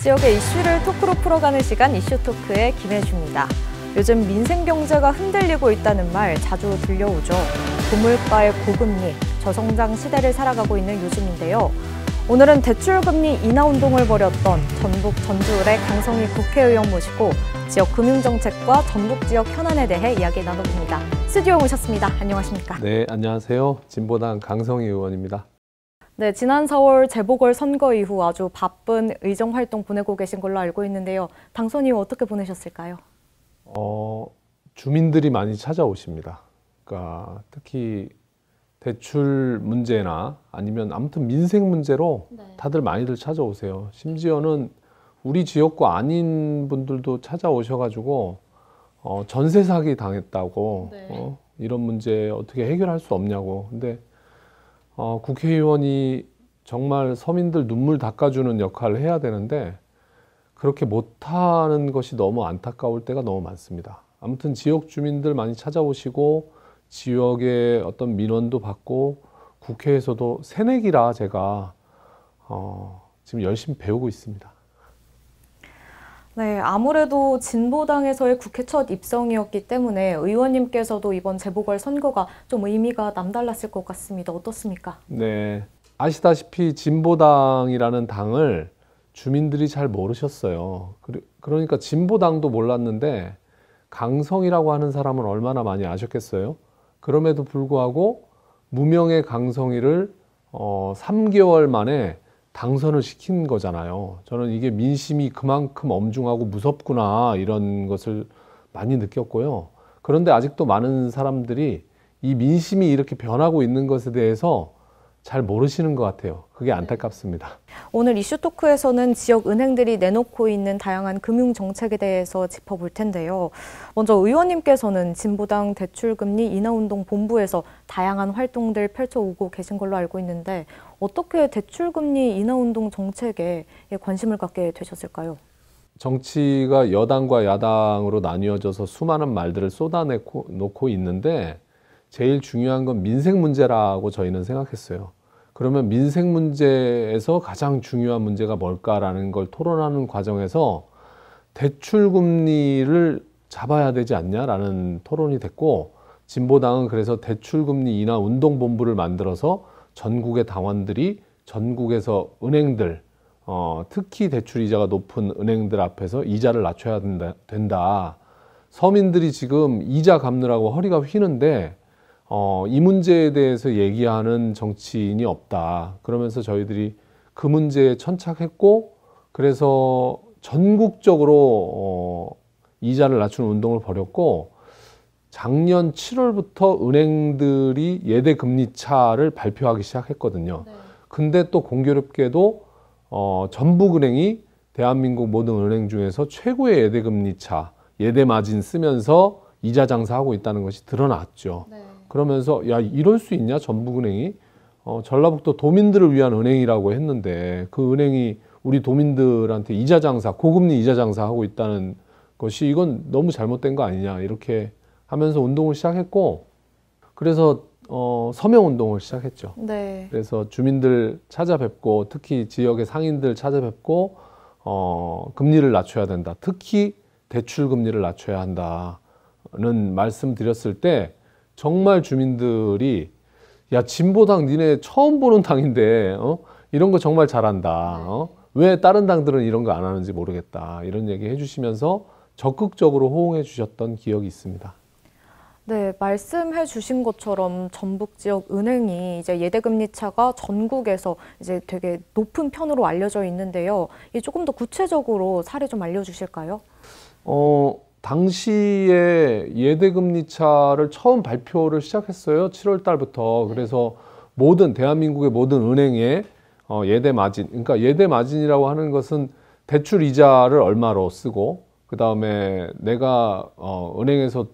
지역의 이슈를 토크로 풀어가는 시간 이슈토크의 김혜주입니다. 요즘 민생 경제가 흔들리고 있다는 말 자주 들려오죠. 고물가의 고금리, 저성장 시대를 살아가고 있는 요즘인데요. 오늘은 대출금리 인하 운동을 벌였던 전북 전주을의 강성희 국회의원 모시고 지역 금융정책과 전북 지역 현안에 대해 이야기 나눠봅니다. 스튜디오에 모셨습니다. 안녕하십니까? 네, 안녕하세요. 진보당 강성희 의원입니다. 네, 지난 4월 재보궐선거 이후 아주 바쁜 의정활동 보내고 계신 걸로 알고 있는데요. 당선 이후 어떻게 보내셨을까요? 주민들이 많이 찾아오십니다. 그러니까 특히 대출 문제나 아니면 아무튼 민생 문제로 다들 많이들 찾아오세요. 심지어는 우리 지역구 아닌 분들도 찾아오셔가지고 전세 사기 당했다고 이런 문제 어떻게 해결할 수 없냐고. 근데 국회의원이 정말 서민들 눈물 닦아주는 역할을 해야 되는데 그렇게 못하는 것이 너무 안타까울 때가 너무 많습니다. 아무튼 지역 주민들 많이 찾아오시고 지역의 어떤 민원도 받고 국회에서도 새내기라 제가 지금 열심히 배우고 있습니다. 네, 아무래도 진보당에서의 국회 첫 입성이었기 때문에 의원님께서도 이번 재보궐선거가 좀 의미가 남달랐을 것 같습니다. 어떻습니까? 네, 아시다시피 진보당이라는 당을 주민들이 잘 모르셨어요. 그러니까 진보당도 몰랐는데 강성이라고 하는 사람은 얼마나 많이 아셨겠어요? 그럼에도 불구하고 무명의 강성이를 3개월 만에 당선을 시킨 거잖아요. 저는 이게 민심이 그만큼 엄중하고 무섭구나 이런 것을 많이 느꼈고요. 그런데 아직도 많은 사람들이 이 민심이 이렇게 변하고 있는 것에 대해서 잘 모르시는 것 같아요. 그게 안타깝습니다. 오늘 이슈토크에서는 지역 은행들이 내놓고 있는 다양한 금융 정책에 대해서 짚어볼 텐데요. 먼저 의원님께서는 진보당 대출금리 인하운동 본부에서 다양한 활동들 펼쳐오고 계신 걸로 알고 있는데 어떻게 대출금리 인하운동 정책에 관심을 갖게 되셨을까요? 정치가 여당과 야당으로 나뉘어져서 수많은 말들을 쏟아놓고 있는데 제일 중요한 건 민생 문제라고 저희는 생각했어요. 그러면 민생 문제에서 가장 중요한 문제가 뭘까라는 걸 토론하는 과정에서 대출 금리를 잡아야 되지 않냐라는 토론이 됐고 진보당은 그래서 대출 금리 인하 운동본부를 만들어서 전국의 당원들이 전국에서 은행들 특히 대출 이자가 높은 은행들 앞에서 이자를 낮춰야 된다. 서민들이 지금 이자 갚느라고 허리가 휘는데 이 문제에 대해서 얘기하는 정치인이 없다. 그러면서 저희들이 그 문제에 천착했고 그래서 전국적으로 이자를 낮추는 운동을 벌였고 작년 7월부터 은행들이 예대 금리 차를 발표하기 시작했거든요. 근데 또 공교롭게도 전북은행이 대한민국 모든 은행 중에서 최고의 예대 금리 차, 예대 마진 쓰면서 이자 장사하고 있다는 것이 드러났죠. 그러면서 야 이럴 수 있냐 전북은행이 전라북도 도민들을 위한 은행이라고 했는데 그 은행이 우리 도민들한테 이자 장사 고금리 이자 장사하고 있다는 것이 이건 너무 잘못된 거 아니냐 이렇게 하면서 운동을 시작했고 그래서 서명 운동을 시작했죠. 네. 그래서 주민들 찾아뵙고 특히 지역의 상인들 찾아뵙고 금리를 낮춰야 된다. 특히 대출 금리를 낮춰야 한다는 말씀드렸을 때 정말 주민들이 야 진보당 니네 처음 보는 당인데 이런 거 정말 잘한다. 왜 다른 당들은 이런 거 안 하는지 모르겠다. 이런 얘기 해주시면서 적극적으로 호응해 주셨던 기억이 있습니다. 네, 말씀해 주신 것처럼 전북 지역 은행이 이제 예대금리 차가 전국에서 이제 되게 높은 편으로 알려져 있는데요. 조금 더 구체적으로 사례 좀 알려주실까요? 당시에 예대금리 차를 처음 발표를 시작했어요. 7월 달부터. 그래서 대한민국의 모든 은행에 예대 마진, 그러니까 예대 마진이라고 하는 것은 대출 이자를 얼마로 쓰고 그 다음에 내가 은행에서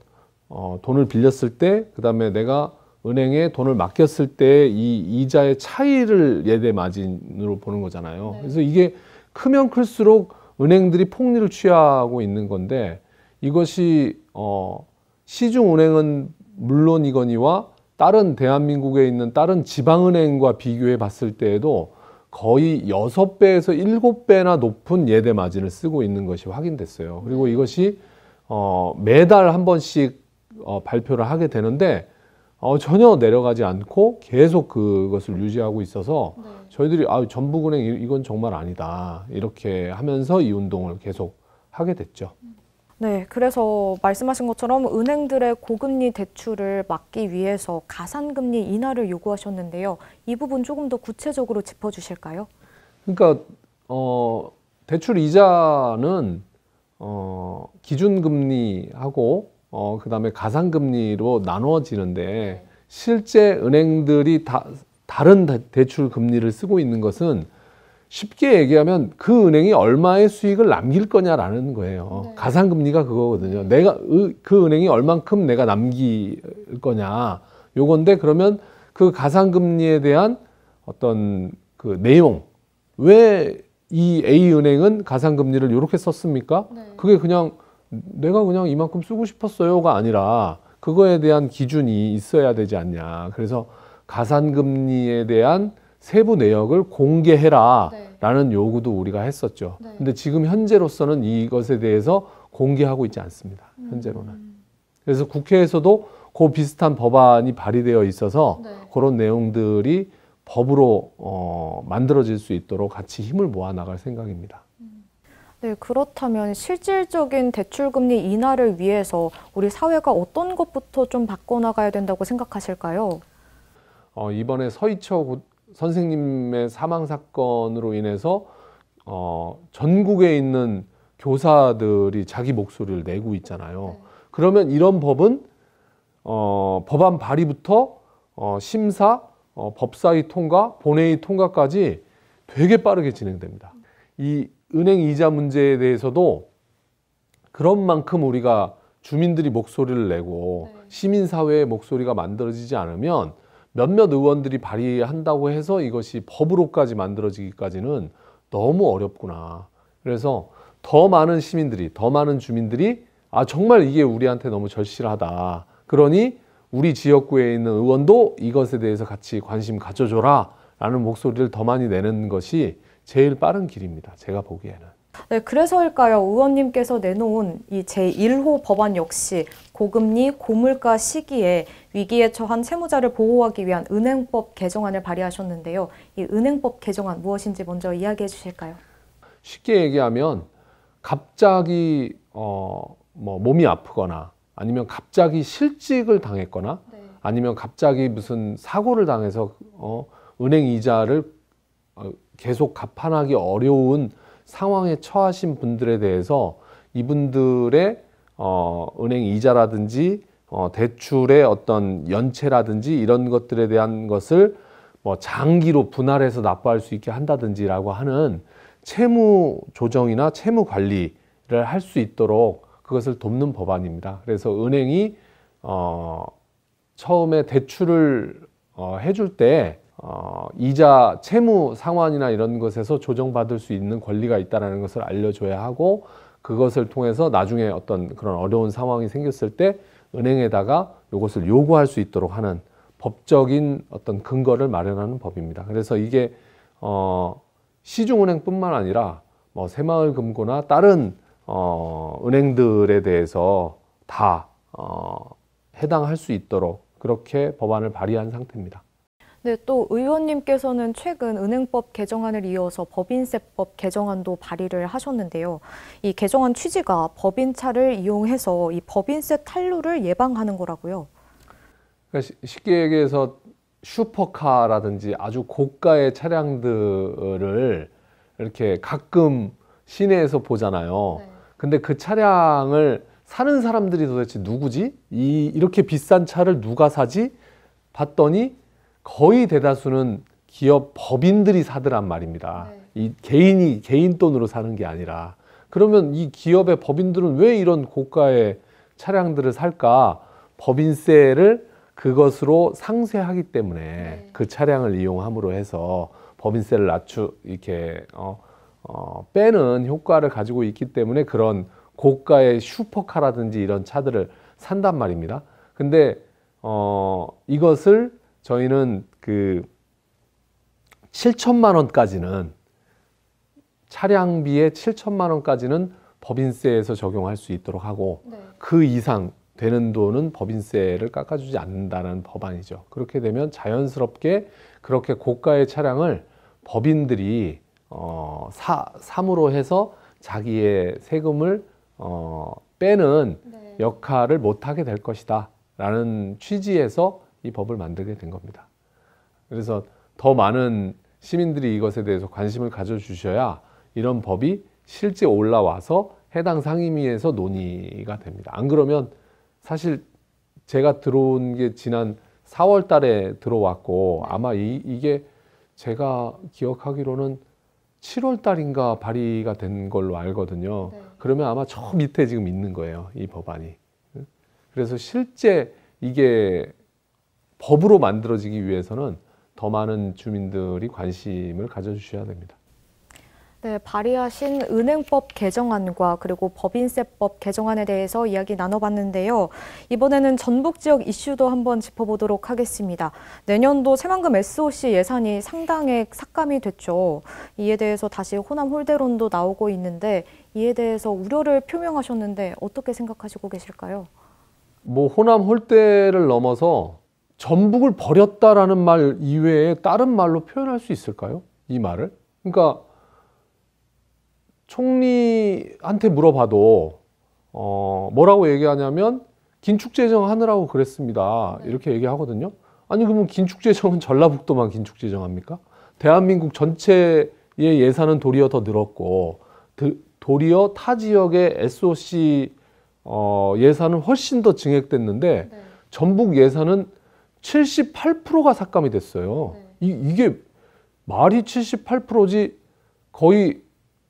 돈을 빌렸을 때, 그 다음에 내가 은행에 돈을 맡겼을 때 이 이자의 차이를 예대 마진으로 보는 거잖아요. 그래서 이게 크면 클수록 은행들이 폭리를 취하고 있는 건데 이것이 시중은행은 물론이거니와 다른 대한민국에 있는 다른 지방은행과 비교해 봤을 때에도 거의 6배에서 7배나 높은 예대 마진을 쓰고 있는 것이 확인됐어요. 그리고 이것이 매달 한 번씩 발표를 하게 되는데 전혀 내려가지 않고 계속 그것을 유지하고 있어서 저희들이 전북은행 이건 정말 아니다 이렇게 하면서 이 운동을 계속 하게 됐죠. 네, 그래서 말씀하신 것처럼 은행들의 고금리 대출을 막기 위해서 가산금리 인하를 요구하셨는데요. 이 부분 조금 더 구체적으로 짚어주실까요? 그러니까 대출 이자는 기준금리하고 그다음에 가산금리로 나누어지는데 실제 은행들이 다른 대출 금리를 쓰고 있는 것은 쉽게 얘기하면 그 은행이 얼마의 수익을 남길 거냐라는 거예요. 가산금리가 그거거든요. 내가 그 은행이 얼만큼 내가 남길 거냐 요건데, 그러면 그 가산금리에 대한 어떤 그 내용, 왜 이 A은행은 가산금리를 이렇게 썼습니까? 그게 그냥 내가 그냥 이만큼 쓰고 싶었어요가 아니라 그거에 대한 기준이 있어야 되지 않냐. 그래서 가산금리에 대한 세부 내역을 공개해라 라는 요구도 우리가 했었죠. 근데 지금 현재로서는 이것에 대해서 공개하고 있지 않습니다. 현재로는. 그래서 국회에서도 그 비슷한 법안이 발의되어 있어서 그런 내용들이 법으로 만들어질 수 있도록 같이 힘을 모아 나갈 생각입니다. 네, 그렇다면 실질적인 대출금리 인하를 위해서 우리 사회가 어떤 것부터 좀 바꿔나가야 된다고 생각하실까요? 이번에 서희철 선생님의 사망 사건으로 인해서 전국에 있는 교사들이 자기 목소리를 내고 있잖아요. 그러면 이런 법은 법안 발의부터 심사, 법사위 통과, 본회의 통과까지 되게 빠르게 진행됩니다. 이 은행 이자 문제에 대해서도 그런 만큼 우리가 주민들이 목소리를 내고 시민사회의 목소리가 만들어지지 않으면 몇몇 의원들이 발의한다고 해서 이것이 법으로까지 만들어지기까지는 너무 어렵구나. 그래서 더 많은 시민들이, 더 많은 주민들이 정말 이게 우리한테 너무 절실하다. 그러니 우리 지역구에 있는 의원도 이것에 대해서 같이 관심 가져줘라 라는 목소리를 더 많이 내는 것이 제일 빠른 길입니다. 제가 보기에는. 네, 그래서일까요? 의원님께서 내놓은 이 제1호 법안 역시 고금리, 고물가 시기에 위기에 처한 채무자를 보호하기 위한 은행법 개정안을 발의하셨는데요. 이 은행법 개정안 무엇인지 먼저 이야기해 주실까요? 쉽게 얘기하면 갑자기 몸이 아프거나 아니면 갑자기 실직을 당했거나 아니면 갑자기 무슨 사고를 당해서 은행 이자를 계속 갚아나기 어려운 상황에 처하신 분들에 대해서 이분들의 은행 이자라든지 대출의 어떤 연체라든지 이런 것들에 대한 것을 장기로 분할해서 납부할 수 있게 한다든지라고 하는 채무 조정이나 채무 관리를 할 수 있도록 그것을 돕는 법안입니다. 그래서 은행이 처음에 대출을 해줄 때 이자 채무 상환이나 이런 것에서 조정받을 수 있는 권리가 있다는 것을 알려줘야 하고, 그것을 통해서 나중에 어떤 그런 어려운 상황이 생겼을 때 은행에다가 이것을 요구할 수 있도록 하는 법적인 어떤 근거를 마련하는 법입니다. 그래서 이게 시중은행뿐만 아니라 새마을금고나 다른 은행들에 대해서 다 해당할 수 있도록 그렇게 법안을 발의한 상태입니다. 네, 또 의원님께서는 최근 은행법 개정안을 이어서 법인세법 개정안도 발의를 하셨는데요. 이 개정안 취지가 법인차를 이용해서 이 법인세 탈루를 예방하는 거라고요. 그러니까 쉽게 얘기해서 슈퍼카라든지 아주 고가의 차량들을 이렇게 가끔 시내에서 보잖아요. 근데 그 차량을 사는 사람들이 도대체 누구지? 이렇게 비싼 차를 누가 사지? 봤더니 거의 대다수는 기업 법인들이 사더란 말입니다. 이 개인 돈으로 사는 게 아니라. 그러면 이 기업의 법인들은 왜 이런 고가의 차량들을 살까? 법인세를 그것으로 상쇄하기 때문에 그 차량을 이용함으로 해서 법인세를 이렇게 빼는 효과를 가지고 있기 때문에 그런 고가의 슈퍼카라든지 이런 차들을 산단 말입니다. 근데 이것을 저희는 그 7천만 원까지는 차량비의 7천만 원까지는 법인세에서 적용할 수 있도록 하고 네. 그 이상 되는 돈은 법인세를 깎아주지 않는다는 법안이죠. 그렇게 되면 자연스럽게 그렇게 고가의 차량을 법인들이 삼으로 해서 자기의 세금을 빼는 네. 역할을 못하게 될 것이다 라는 취지에서 이 법을 만들게 된 겁니다. 그래서 더 많은 시민들이 이것에 대해서 관심을 가져주셔야 이런 법이 실제 올라와서 해당 상임위에서 논의가 됩니다. 안 그러면 사실 제가 들어온 게 지난 4월 달에 들어왔고 아마 이게 제가 기억하기로는 7월 달인가 발의가 된 걸로 알거든요. 네. 그러면 아마 저 밑에 지금 있는 거예요, 이 법안이. 그래서 실제 이게 법으로 만들어지기 위해서는 더 많은 주민들이 관심을 가져주셔야 됩니다. 네, 발의하신 은행법 개정안과 그리고 법인세법 개정안에 대해서 이야기 나눠봤는데요. 이번에는 전북 지역 이슈도 한번 짚어보도록 하겠습니다. 내년도 새만금 SOC 예산이 상당액 삭감이 됐죠. 이에 대해서 다시 호남 홀대론도 나오고 있는데 이에 대해서 우려를 표명하셨는데 어떻게 생각하시고 계실까요? 뭐 호남 홀대를 넘어서 전북을 버렸다라는 말 이외에 다른 말로 표현할 수 있을까요? 이 말을? 그러니까 총리한테 물어봐도 뭐라고 얘기하냐면 긴축재정 하느라고 그랬습니다. 이렇게 얘기하거든요. 아니 그러면 긴축재정은 전라북도만 긴축재정합니까? 대한민국 전체의 예산은 도리어 더 늘었고 도리어 타 지역의 SOC 예산은 훨씬 더 증액됐는데 네. 전북 예산은 78%가 삭감이 됐어요. 네. 이게 말이 78%지 거의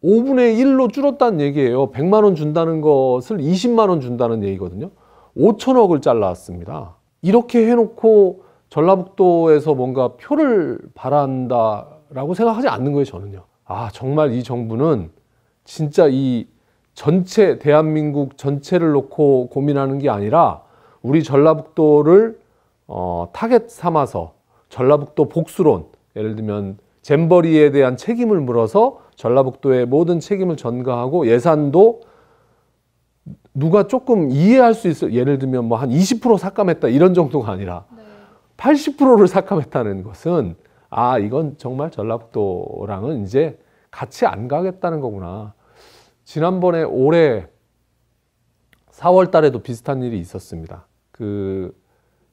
5분의 1로 줄었다는 얘기예요. 100만 원 준다는 것을 20만 원 준다는 얘기거든요. 5천억을 잘랐습니다. 이렇게 해놓고 전라북도에서 뭔가 표를 바란다라고 생각하지 않는 거예요, 저는요. 아, 정말 이 정부는 진짜 이 전체, 대한민국 전체를 놓고 고민하는 게 아니라 우리 전라북도를 타겟 삼아서 전라북도 복수론, 예를 들면 잼버리에 대한 책임을 물어서 전라북도의 모든 책임을 전가하고 예산도 누가 조금 이해할 수 있어. 예를 들면 뭐 한 20% 삭감했다 이런 정도가 아니라 80%를 삭감했다는 것은 아, 이건 정말 전라북도랑은 이제 같이 안 가겠다는 거구나. 지난번에 올해 4월 달에도 비슷한 일이 있었습니다. 그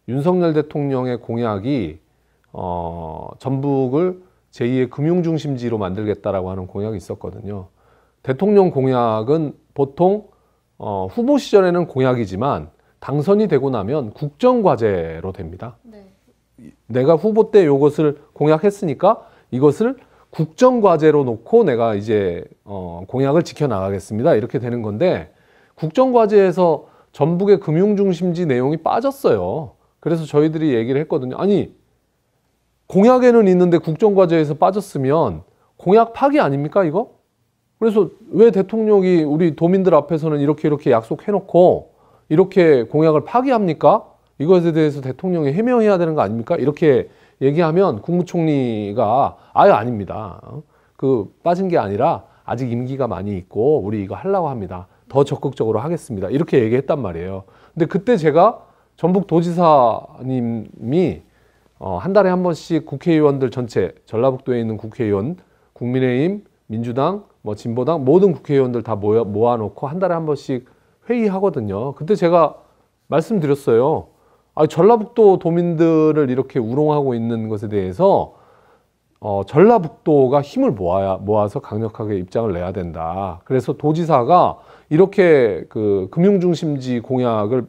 윤석열 대통령의 공약이 전북을 제2의 금융중심지로 만들겠다라고 하는 공약이 있었거든요. 대통령 공약은 보통 후보 시절에는 공약이지만 당선이 되고 나면 국정과제로 됩니다. 네. 내가 후보 때 이것을 공약했으니까 이것을 국정과제로 놓고 내가 이제 공약을 지켜나가겠습니다. 이렇게 되는 건데 국정과제에서 전북의 금융중심지 내용이 빠졌어요. 그래서 저희들이 얘기를 했거든요. 아니 공약에는 있는데 국정과제에서 빠졌으면 공약 파기 아닙니까 이거? 그래서 왜 대통령이 우리 도민들 앞에서는 이렇게 약속해놓고 이렇게 공약을 파기합니까? 이것에 대해서 대통령이 해명해야 되는 거 아닙니까? 이렇게 얘기하면 국무총리가 아예 아닙니다. 그 빠진 게 아니라 아직 임기가 많이 있고 우리 이거 하려고 합니다. 더 적극적으로 하겠습니다. 이렇게 얘기했단 말이에요. 근데 그때 제가 전북 도지사님이 한 달에 한 번씩 국회의원들 전체, 전라북도에 있는 국회의원, 국민의힘, 민주당, 뭐 진보당 모든 국회의원들 다 모아놓고 한 달에 한 번씩 회의하거든요. 그때 제가 말씀드렸어요. 아, 전라북도 도민들을 이렇게 우롱하고 있는 것에 대해서 전라북도가 힘을 모아서 강력하게 입장을 내야 된다. 그래서 도지사가 이렇게 그 금융중심지 공약을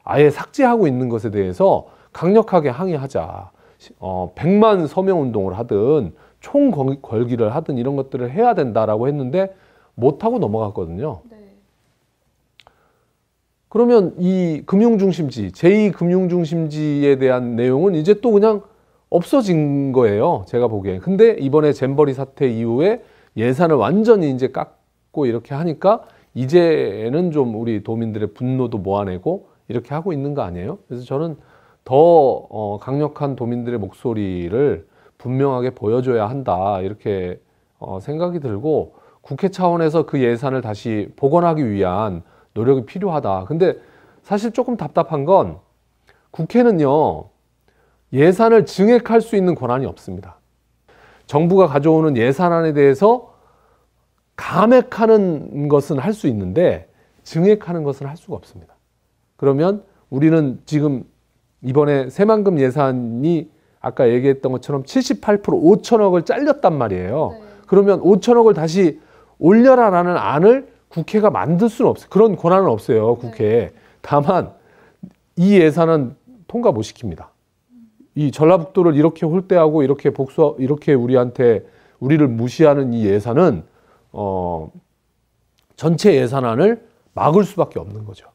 아예 삭제하고 있는 것에 대해서 강력하게 항의하자. 100만 서명 운동을 하든 총 걸기를 하든 이런 것들을 해야 된다라고 했는데 못하고 넘어갔거든요. 네. 그러면 이 금융중심지, 제2금융중심지에 대한 내용은 이제 또 그냥 없어진 거예요. 제가 보기엔. 근데 이번에 잼버리 사태 이후에 예산을 완전히 이제 깎고 이렇게 하니까 이제는 좀 우리 도민들의 분노도 모아내고 이렇게 하고 있는 거 아니에요? 그래서 저는 더 강력한 도민들의 목소리를 분명하게 보여줘야 한다 이렇게 생각이 들고 국회 차원에서 그 예산을 다시 복원하기 위한 노력이 필요하다. 근데 사실 조금 답답한 건 국회는요 예산을 증액할 수 있는 권한이 없습니다. 정부가 가져오는 예산안에 대해서 감액하는 것은 할 수 있는데 증액하는 것은 할 수가 없습니다. 그러면 우리는 지금 이번에 새만금 예산이 아까 얘기했던 것처럼 78% 5천억을 잘렸단 말이에요. 네. 그러면 5천억을 다시 올려라라는 안을 국회가 만들 수는 없어요. 그런 권한은 없어요, 국회에. 네. 다만 이 예산은 통과 못 시킵니다. 이 전라북도를 이렇게 홀대하고 이렇게 우리를 무시하는 이 예산은 전체 예산안을 막을 수밖에 없는 거죠.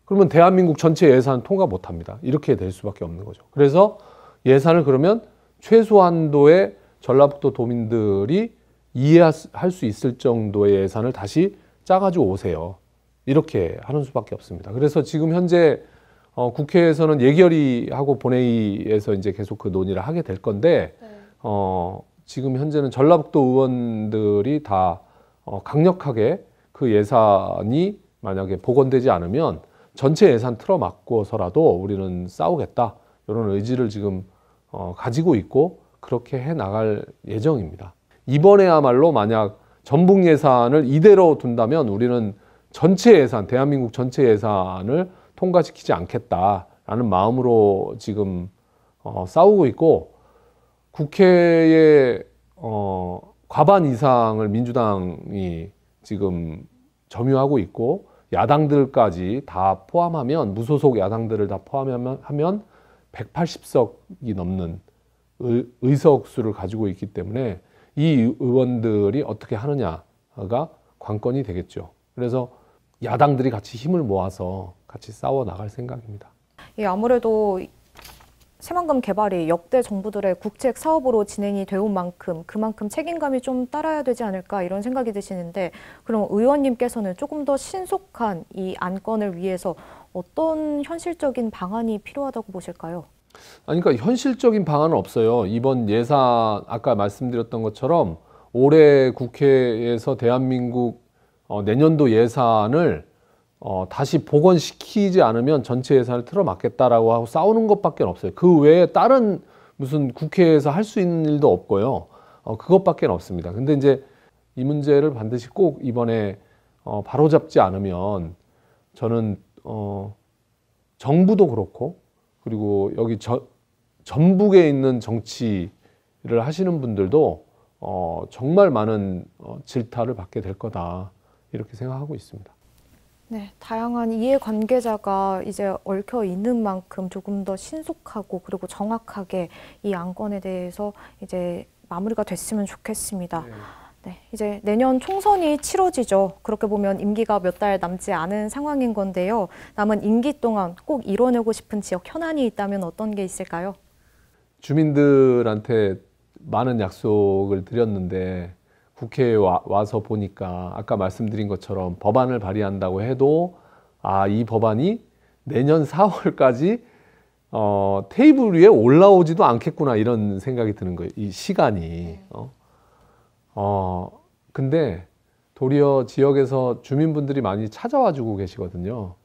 그러면 대한민국 전체 예산 통과 못 합니다. 이렇게 될 수밖에 없는 거죠. 그래서 예산을 그러면 최소한도의 전라북도 도민들이 이해할 수 있을 정도의 예산을 다시 짜가지고 오세요. 이렇게 하는 수밖에 없습니다. 그래서 지금 현재 국회에서는 예결위하고 본회의에서 이제 계속 그 논의를 하게 될 건데 지금 현재는 전라북도 의원들이 다 강력하게 그 예산이 만약에 복원되지 않으면 전체 예산 틀어막고서라도 우리는 싸우겠다 이런 의지를 지금 가지고 있고 그렇게 해 나갈 예정입니다. 이번에야말로 만약 전북 예산을 이대로 둔다면 우리는 전체 예산, 대한민국 전체 예산을 통과시키지 않겠다라는 마음으로 지금 싸우고 있고 국회의 과반 이상을 민주당이 지금 점유하고 있고 야당들까지 다 포함하면 무소속 야당들을 다 포함하면 180석이 넘는 의석 수를 가지고 있기 때문에 이 의원들이 어떻게 하느냐가 관건이 되겠죠. 그래서 야당들이 같이 힘을 모아서 같이 싸워 나갈 생각입니다. 예, 아무래도 새만금 개발이 역대 정부들의 국책 사업으로 진행이 되어온 만큼 그만큼 책임감이 좀 따라야 되지 않을까 이런 생각이 드시는데 그럼 의원님께서는 조금 더 신속한 이 안건을 위해서 어떤 현실적인 방안이 필요하다고 보실까요? 아니, 그러니까 현실적인 방안은 없어요. 이번 예산 아까 말씀드렸던 것처럼 올해 국회에서 대한민국 내년도 예산을 다시 복원시키지 않으면 전체 예산을 틀어막겠다라고 하고 싸우는 것밖에 없어요. 그 외에 다른 무슨 국회에서 할 수 있는 일도 없고요. 그것밖에 없습니다. 근데 이제 이 문제를 반드시 꼭 이번에 바로잡지 않으면 저는 정부도 그렇고 그리고 여기 전북에 있는 정치를 하시는 분들도 정말 많은 질타를 받게 될 거다 이렇게 생각하고 있습니다. 네, 다양한 이해관계자가 이제 얽혀 있는 만큼 조금 더 신속하고 그리고 정확하게 이 안건에 대해서 이제 마무리가 됐으면 좋겠습니다. 네, 이제 내년 총선이 치러지죠. 그렇게 보면 임기가 몇 달 남지 않은 상황인 건데요. 남은 임기 동안 꼭 이뤄내고 싶은 지역 현안이 있다면 어떤 게 있을까요? 주민들한테 많은 약속을 드렸는데 국회에 와서 보니까 아까 말씀드린 것처럼 법안을 발의한다고 해도 이 법안이 내년 4월까지 테이블 위에 올라오지도 않겠구나 이런 생각이 드는 거예요. 이 시간이. 근데 도리어 지역에서 주민분들이 많이 찾아와 주고 계시거든요.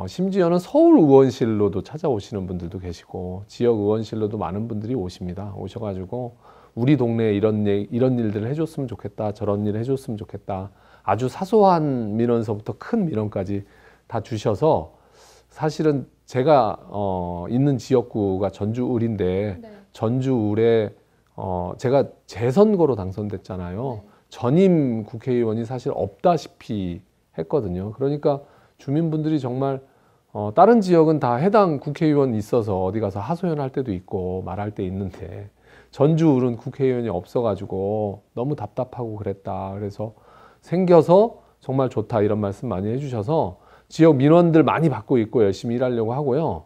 심지어는 서울 의원실로도 찾아오시는 분들도 계시고 지역 의원실로도 많은 분들이 오셔가지고 우리 동네에 이런 일들을 해줬으면 좋겠다, 저런 일을 해줬으면 좋겠다. 아주 사소한 민원서부터 큰 민원까지 다 주셔서 사실은 제가 있는 지역구가 전주을인데 전주을에 제가 재선거로 당선됐잖아요. 전임 국회의원이 사실 없다시피 했거든요. 그러니까 주민분들이 정말 다른 지역은 다 해당 국회의원이 있어서 어디 가서 하소연할 때도 있고 말할 때 있는데 전주을은 국회의원이 없어가지고 너무 답답하고 그랬다. 그래서 생겨서 정말 좋다 이런 말씀 많이 해주셔서 지역 민원들 많이 받고 있고 열심히 일하려고 하고요.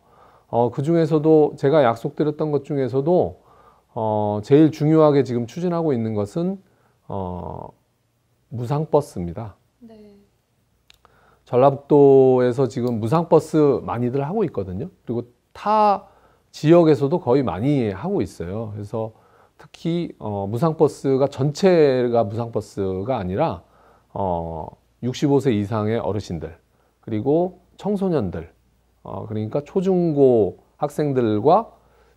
그 중에서도 제가 약속드렸던 것 중에서도 제일 중요하게 지금 추진하고 있는 것은 무상버스입니다. 네. 전라북도에서 지금 무상버스 많이들 하고 있거든요. 그리고 타 지역에서도 거의 많이 하고 있어요. 그래서 특히 무상버스가 전체가 무상버스가 아니라 65세 이상의 어르신들 그리고 청소년들 그러니까 초중고 학생들과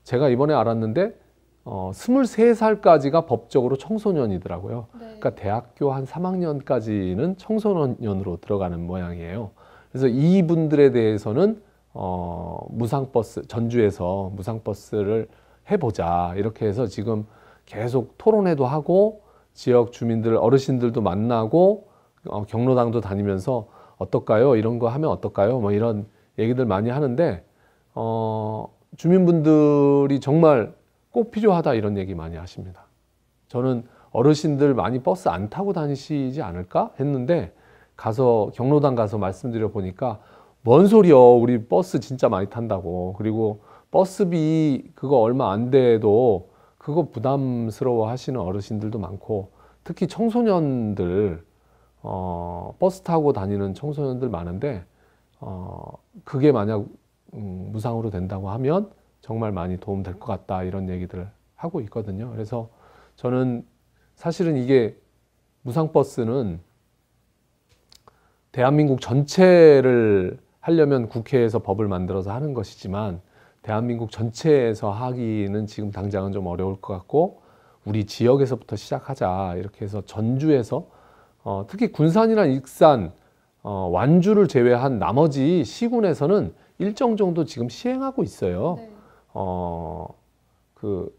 제가 이번에 알았는데 23살까지가 법적으로 청소년이더라고요. 네. 그러니까 대학교 한 3학년까지는 청소년으로 들어가는 모양이에요. 그래서 이분들에 대해서는 무상버스, 전주에서 무상버스를 해보자 이렇게 해서 지금 계속 토론회도 하고 지역 주민들, 어르신들도 만나고 경로당도 다니면서 어떨까요? 이런 거 하면 어떨까요? 뭐 이런 얘기들 많이 하는데 주민분들이 정말 꼭 필요하다 이런 얘기 많이 하십니다. 저는 어르신들 많이 버스 안 타고 다니시지 않을까 했는데 가서 경로당 가서 말씀드려 보니까 뭔 소리여, 우리 버스 진짜 많이 탄다고. 그리고 버스비 그거 얼마 안 돼도 그거 부담스러워 하시는 어르신들도 많고 특히 청소년들 버스 타고 다니는 청소년들 많은데 그게 만약 무상으로 된다고 하면 정말 많이 도움 될 것 같다 이런 얘기들을 하고 있거든요. 그래서 저는 사실은 이게 무상버스는 대한민국 전체를 하려면 국회에서 법을 만들어서 하는 것이지만 대한민국 전체에서 하기는 지금 당장은 좀 어려울 것 같고 우리 지역에서부터 시작하자 이렇게 해서 전주에서 특히 군산이나 익산, 완주를 제외한 나머지 시군에서는 일정 정도 지금 시행하고 있어요. 네. 그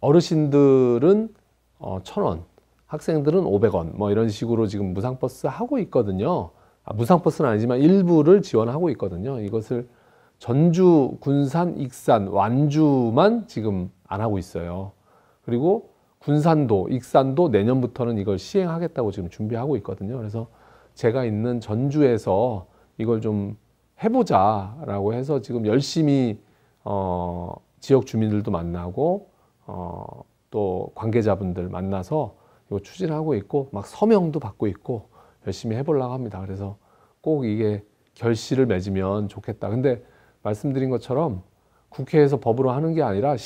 어르신들은 1,000원, 학생들은 500원 뭐 이런 식으로 지금 무상버스 하고 있거든요. 무상버스는 아니지만 일부를 지원하고 있거든요. 이것을 전주, 군산, 익산, 완주만 지금 안 하고 있어요. 그리고 군산도, 익산도 내년부터는 이걸 시행하겠다고 지금 준비하고 있거든요. 그래서 제가 있는 전주에서 이걸 좀 해보자라고 해서 지금 열심히 지역 주민들도 만나고 또 관계자분들 만나서 이거 추진하고 있고 막 서명도 받고 있고 열심히 해보려고 합니다. 그래서 꼭 이게 결실을 맺으면 좋겠다. 근데 말씀드린 것처럼 국회에서 법으로 하는 게 아니라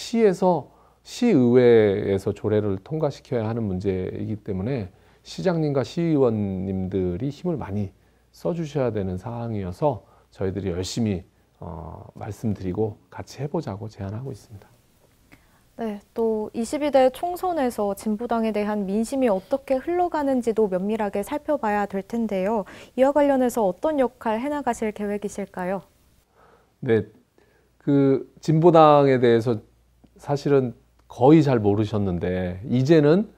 시의회에서 조례를 통과시켜야 하는 문제이기 때문에 시장님과 시의원님들이 힘을 많이 써주셔야 되는 상황이어서 저희들이 열심히 말씀드리고 같이 해보자고 제안하고 있습니다. 네, 또 22대 총선에서 진보당에 대한 민심이 어떻게 흘러가는지도 면밀하게 살펴봐야 될 텐데요. 이와 관련해서 어떤 역할 해나가실 계획이실까요? 네, 그 진보당에 대해서 사실은 거의 잘 모르셨는데 이제는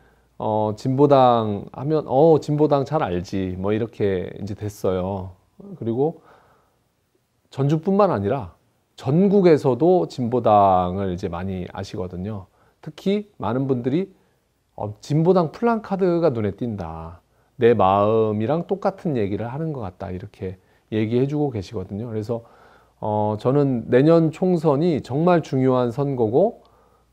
진보당 하면 진보당 잘 알지 뭐 이렇게 이제 됐어요. 그리고 전주뿐만 아니라 전국에서도 진보당을 이제 많이 아시거든요. 특히 많은 분들이 진보당 플랜카드가 눈에 띈다. 내 마음이랑 똑같은 얘기를 하는 것 같다. 이렇게 얘기해주고 계시거든요. 그래서 저는 내년 총선이 정말 중요한 선거고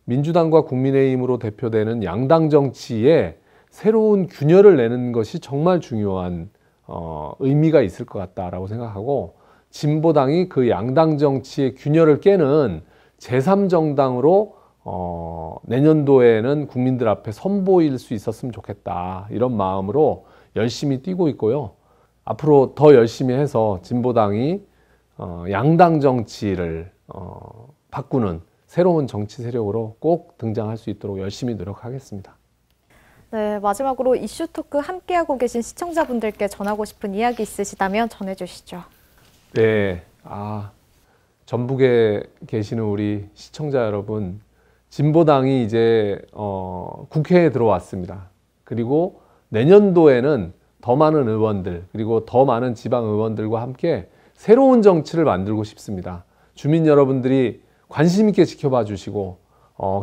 민주당과 국민의힘으로 대표되는 양당 정치에 새로운 균열을 내는 것이 정말 중요한 의미가 있을 것 같다라고 생각하고 진보당이 그 양당 정치의 균열을 깨는 제3정당으로 내년도에는 국민들 앞에 선보일 수 있었으면 좋겠다. 이런 마음으로 열심히 뛰고 있고요. 앞으로 더 열심히 해서 진보당이 양당 정치를 바꾸는 새로운 정치 세력으로 꼭 등장할 수 있도록 열심히 노력하겠습니다. 네, 마지막으로 이슈토크 함께하고 계신 시청자분들께 전하고 싶은 이야기 있으시다면 전해주시죠. 네, 전북에 계시는 우리 시청자 여러분, 진보당이 이제 국회에 들어왔습니다. 그리고 내년도에는 더 많은 의원들, 그리고 더 많은 지방 의원들과 함께 새로운 정치를 만들고 싶습니다. 주민 여러분들이 관심 있게 지켜봐 주시고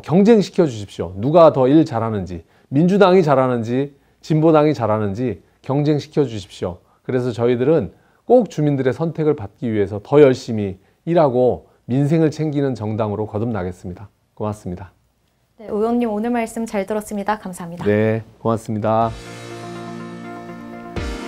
경쟁시켜 주십시오. 누가 더 일 잘하는지, 민주당이 잘하는지, 진보당이 잘하는지 경쟁시켜 주십시오. 그래서 저희들은 꼭 주민들의 선택을 받기 위해서 더 열심히 일하고 민생을 챙기는 정당으로 거듭나겠습니다. 고맙습니다. 네, 의원님 오늘 말씀 잘 들었습니다. 감사합니다. 네, 고맙습니다.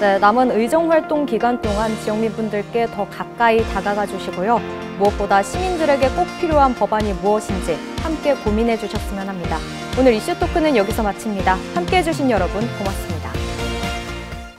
네, 남은 의정활동 기간 동안 지역민분들께 더 가까이 다가가 주시고요. 무엇보다 시민들에게 꼭 필요한 법안이 무엇인지 함께 고민해 주셨으면 합니다. 오늘 이슈 토크는 여기서 마칩니다. 함께 해주신 여러분 고맙습니다.